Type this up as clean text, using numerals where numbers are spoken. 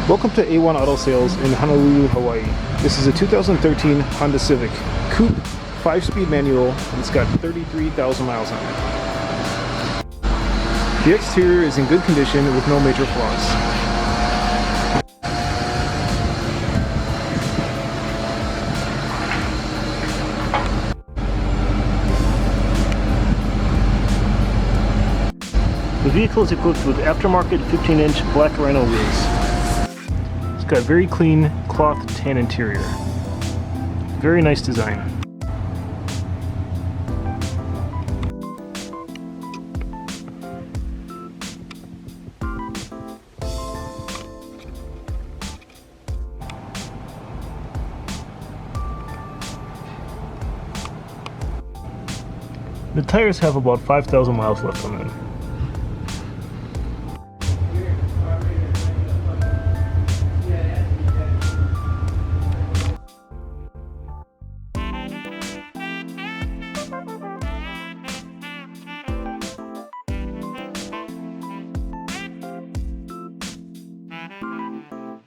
Welcome to A1 Auto Sales in Honolulu, Hawaii. This is a 2013 Honda Civic Coupe 5-speed manual, and it's got 33,000 miles on it. The exterior is in good condition with no major flaws. The vehicle is equipped with aftermarket 15-inch black rhino wheels. It's got very clean cloth tan interior. Very nice design. The tires have about 5,000 miles left on them.